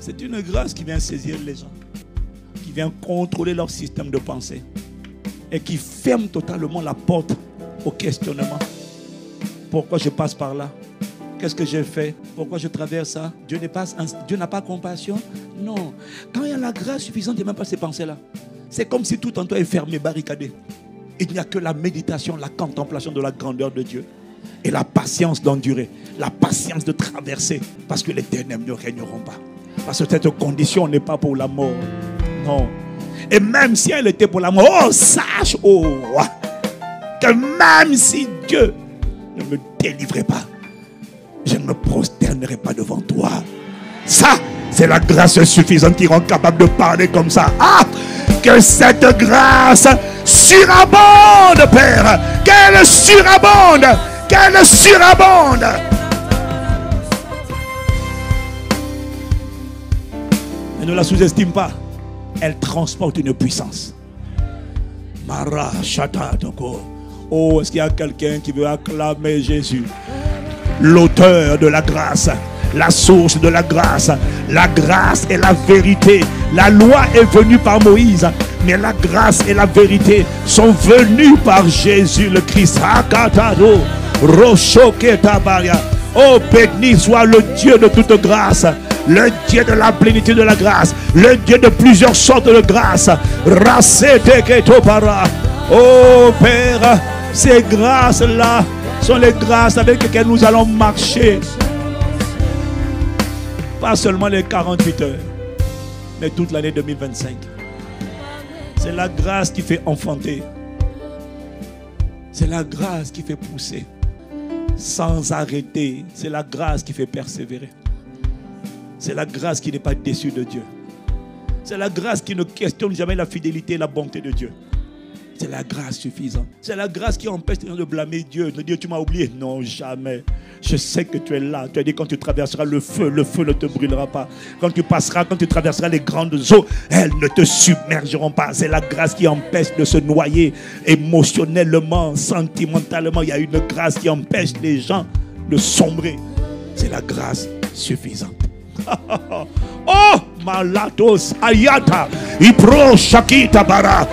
C'est une grâce qui vient saisir les gens, qui vient contrôler leur système de pensée et qui ferme totalement la porte au questionnement. Pourquoi je passe par là? Qu'est-ce que j'ai fait? Pourquoi je traverse ça? Dieu n'a pas compassion? Non. Quand il y a la grâce suffisante, il n'y a même pas ces pensées-là. C'est comme si tout en toi est fermé, barricadé. Il n'y a que la méditation, la contemplation de la grandeur de Dieu. Et la patience d'endurer. La patience de traverser. Parce que les ténèbres ne régneront pas. Parce que cette condition n'est pas pour la mort. Non. Et même si elle était pour la mort, oh, sache, oh roi, que même si Dieu ne me délivrait pas, je ne me prosternerai pas devant toi. Ça, c'est la grâce suffisante qui rend capable de parler comme ça. Ah, que cette grâce surabonde, Père. Qu'elle surabonde. Qu'elle surabonde. Mais ne la sous-estime pas. Elle transporte une puissance. Mara Shata Toko. Oh, est-ce qu'il y a quelqu'un qui veut acclamer Jésus? L'auteur de la grâce, la source de la grâce et la vérité. La loi est venue par Moïse, mais la grâce et la vérité sont venues par Jésus le Christ. Hakatado, Roshoketabaya. Oh, béni soit le Dieu de toute grâce, le Dieu de la plénitude de la grâce, le Dieu de plusieurs sortes de grâce. Raseteketopara. Oh Père, ces grâces-là sont les grâces avec lesquelles nous allons marcher. Pas seulement les 48 heures, mais toute l'année 2025. C'est la grâce qui fait enfanter. C'est la grâce qui fait pousser sans arrêter. C'est la grâce qui fait persévérer. C'est la grâce qui n'est pas déçue de Dieu. C'est la grâce qui ne questionne jamais la fidélité et la bonté de Dieu. C'est la grâce suffisante. C'est la grâce qui empêche les gens de blâmer Dieu, de dire tu m'as oublié. Non, jamais. Je sais que tu es là. Tu as dit quand tu traverseras le feu ne te brûlera pas. Quand tu traverseras les grandes eaux, elles ne te submergeront pas. C'est la grâce qui empêche de se noyer émotionnellement, sentimentalement. Il y a une grâce qui empêche les gens de sombrer. C'est la grâce suffisante. Oh, Malatos Ayata, Ipro Shakita Bara.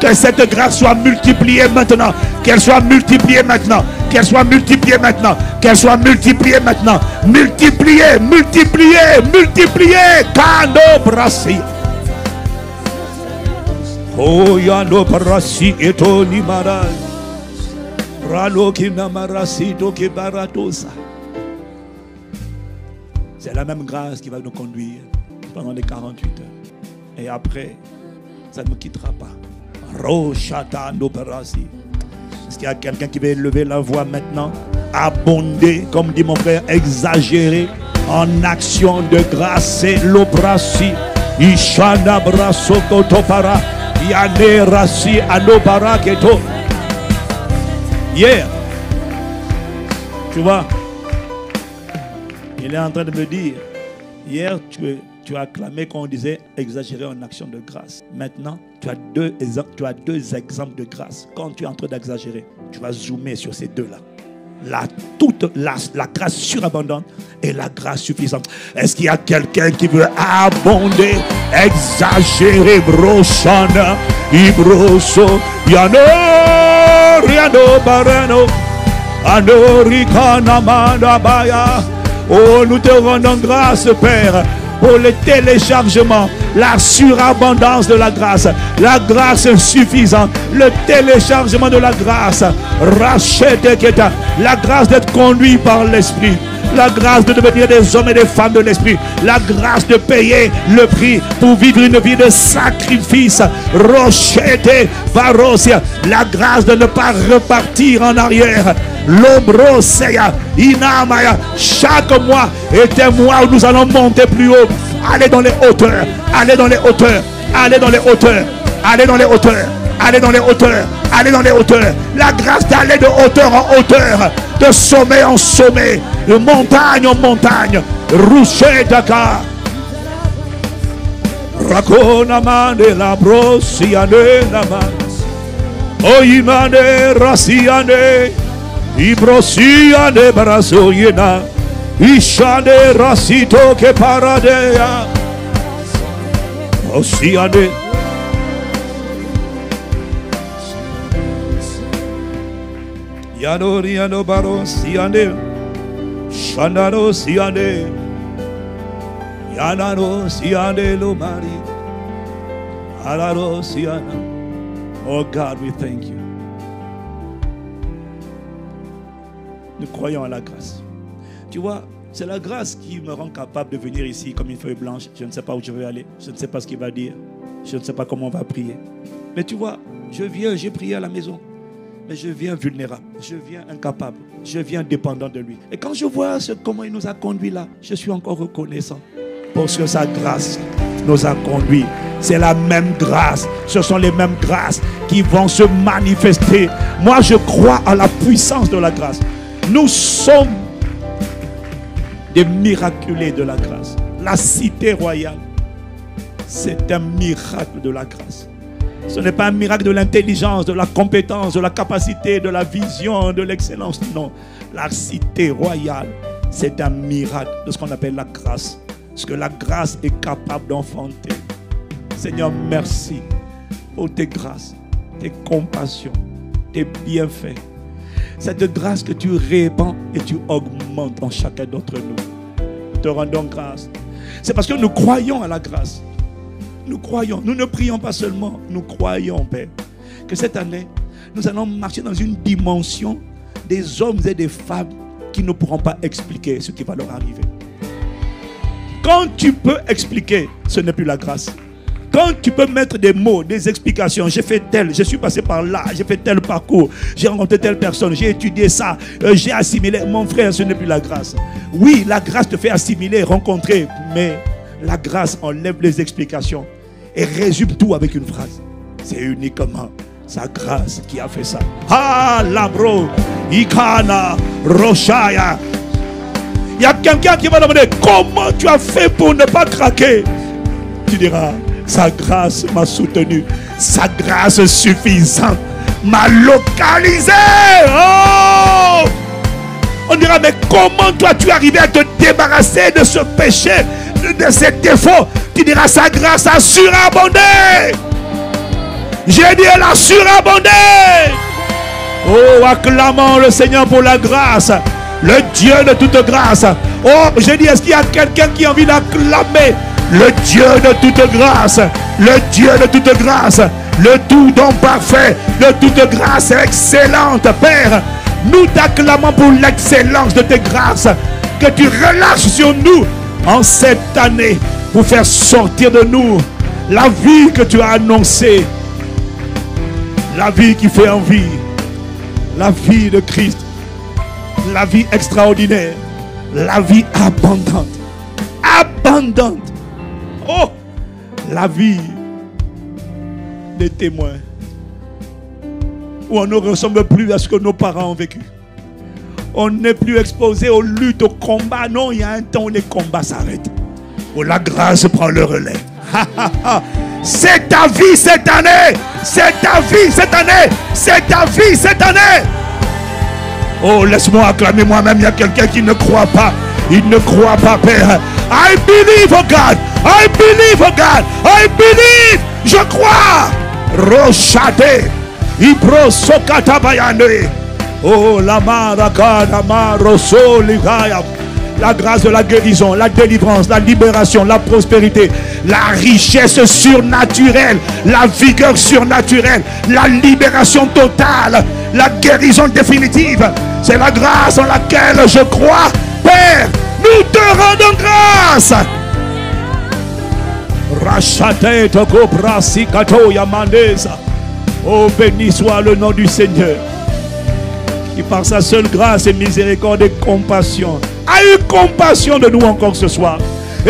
Que cette grâce soit multipliée maintenant. Qu'elle soit multipliée maintenant. Qu'elle soit multipliée maintenant. Qu'elle soit multipliée maintenant. Multipliée, multipliée, multipliée. Kando brasi. Oh yano brasi etoni marai. Ralo kinamarasi toki baratosa. C'est la même grâce qui va nous conduire pendant les 48 heures. Et après, ça ne nous quittera pas. Roshata Noperasi. Est-ce qu'il y a quelqu'un qui veut élever la voix maintenant? Abonder, comme dit mon frère, exagérer en action de grâce. C'est l'obrasi. Ishana braso kotopara. Yane rasi anobara keto. Hier, tu vois, il est en train de me dire, hier tu as acclamé quand on disait exagérer en action de grâce. Maintenant, tu as deux exemples de grâce. Quand tu es en train d'exagérer, tu vas zoomer sur ces deux-là. La grâce surabondante et la grâce suffisante. Est-ce qu'il y a quelqu'un qui veut abonder, exagérer, brochana, ibroso, yano, riano, barano, anorikana, mandabaya. Oh, nous te rendons grâce, Père, pour le téléchargement, la surabondance de la grâce suffisante, le téléchargement de la grâce, rachète-keta, la grâce d'être conduit par l'Esprit, la grâce de devenir des hommes et des femmes de l'Esprit, la grâce de payer le prix pour vivre une vie de sacrifice, rochete, barosia, la grâce de ne pas repartir en arrière. L'ombroseya, inamaya, chaque mois est un mois où nous allons monter plus haut. Allez dans les hauteurs, allez dans les hauteurs, allez dans les hauteurs, allez dans les hauteurs, allez dans les hauteurs, allez dans les hauteurs. La grâce d'aller de hauteur en hauteur, de sommet en sommet, de montagne en montagne. Rouché Dakar. Rakona mande la brosiane la man. Oyimane rasiane. Ibrosia de Brasoyena. Ishane Rasito ke paradea. Osiane. Yano Baro Siane. Shandaro Siane. Yanaro Siane Lomari. Alaro Siana. Oh God, we thank you. Nous croyons à la grâce. Tu vois, c'est la grâce qui me rend capable de venir ici comme une feuille blanche. Je ne sais pas où je vais aller. Je ne sais pas ce qu'il va dire. Je ne sais pas comment on va prier. Mais tu vois, je viens, j'ai prié à la maison. Mais je viens vulnérable. Je viens incapable. Je viens dépendant de lui. Et quand je vois comment il nous a conduits là, je suis encore reconnaissant. Parce que sa grâce nous a conduits. C'est la même grâce. Ce sont les mêmes grâces qui vont se manifester. Moi, je crois à la puissance de la grâce. Nous sommes des miraculés de la grâce. La cité royale, c'est un miracle de la grâce. Ce n'est pas un miracle de l'intelligence, de la compétence, de la capacité, de la vision, de l'excellence. Non, la cité royale, c'est un miracle de ce qu'on appelle la grâce. Ce que la grâce est capable d'enfanter. Seigneur, merci pour tes grâces, tes compassions, tes bienfaits. Cette grâce que tu répands et tu augmentes en chacun d'entre nous. Nous te rendons grâce. C'est parce que nous croyons à la grâce. Nous croyons. Nous ne prions pas seulement. Nous croyons, Père, que cette année, nous allons marcher dans une dimension des hommes et des femmes qui ne pourront pas expliquer ce qui va leur arriver. Quand tu peux expliquer, ce n'est plus la grâce. Quand tu peux mettre des mots, des explications, j'ai fait tel, je suis passé par là, j'ai fait tel parcours, j'ai rencontré telle personne, j'ai étudié ça, j'ai assimilé. Mon frère, ce n'est plus la grâce. Oui, la grâce te fait assimiler, rencontrer, mais la grâce enlève les explications et résume tout avec une phrase. C'est uniquement sa grâce qui a fait ça. Ah, labro, ikana, roshaya. Il y a quelqu'un qui va demander comment tu as fait pour ne pas craquer. Tu diras, sa grâce m'a soutenu. Sa grâce suffisante m'a localisé. Oh! On dira, mais comment toi tu es arrivé à te débarrasser de ce péché, de ces défauts? Tu diras, sa grâce a surabondé. J'ai dit, elle a surabondé. Oh, acclamons le Seigneur pour la grâce. Le Dieu de toute grâce. Oh, j'ai dit, est-ce qu'il y a quelqu'un qui a envie d'acclamer le Dieu de toute grâce, le Dieu de toute grâce, le tout don parfait, de toute grâce excellente, Père? Nous t'acclamons pour l'excellence de tes grâces que tu relâches sur nous en cette année pour faire sortir de nous la vie que tu as annoncée, la vie qui fait envie, la vie de Christ, la vie extraordinaire, la vie abondante, abondante. Oh, la vie des témoins où on ne ressemble plus à ce que nos parents ont vécu. On n'est plus exposé aux luttes, aux combats. Non, il y a un temps où les combats s'arrêtent, où la grâce prend le relais. C'est ta vie cette année. C'est ta vie cette année. C'est ta vie cette année. Oh, laisse-moi acclamer moi-même. Il y a quelqu'un qui ne croit pas. Il ne croit pas, Père. I believe, oh God. I believe, oh God. I believe. Je crois. Rochate. Ibro sokata bayane. Oh, la marakana maroso ligaya. La grâce de la guérison, la délivrance, la libération, la prospérité, la richesse surnaturelle, la vigueur surnaturelle, la libération totale, la guérison définitive. C'est la grâce en laquelle je crois. Père, nous te rendons grâce. Rachate toko brasi kato yamanesa. Oh, béni soit le nom du Seigneur, qui par sa seule grâce et miséricorde et compassion a eu compassion de nous encore ce soir.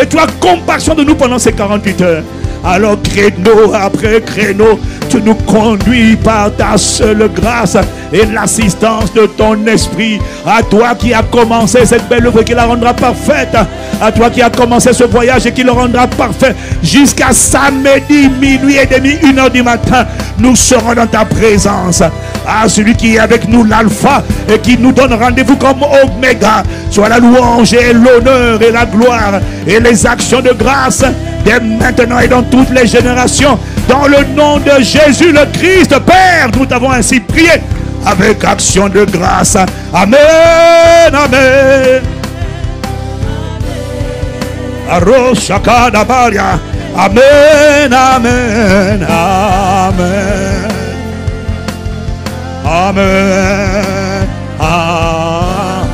Et tu as compassion de nous pendant ces 48 heures. Alors créneau après créneau, tu nous conduis par ta seule grâce et l'assistance de ton esprit. À toi qui a commencé cette belle œuvre et qui la rendra parfaite. À toi qui a commencé ce voyage et qui le rendra parfait. Jusqu'à samedi, minuit et demi, 1h du matin, nous serons dans ta présence. à celui qui est avec nous, l'alpha, et qui nous donne rendez-vous comme Oméga. Soit la louange et l'honneur et la gloire et les actions de grâce dès maintenant et dans toutes les générations. Dans le nom de Jésus le Christ, Père, nous t'avons ainsi prié avec action de grâce. Amen, amen. Amen, amen, amen. Amen. Amen.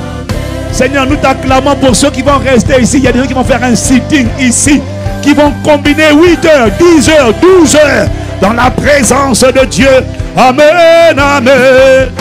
Seigneur, nous t'acclamons pour ceux qui vont rester ici. Il y a des gens qui vont faire un sitting ici, qui vont combiner 8 heures, 10 heures, 12 heures dans la présence de Dieu. Amen, amen.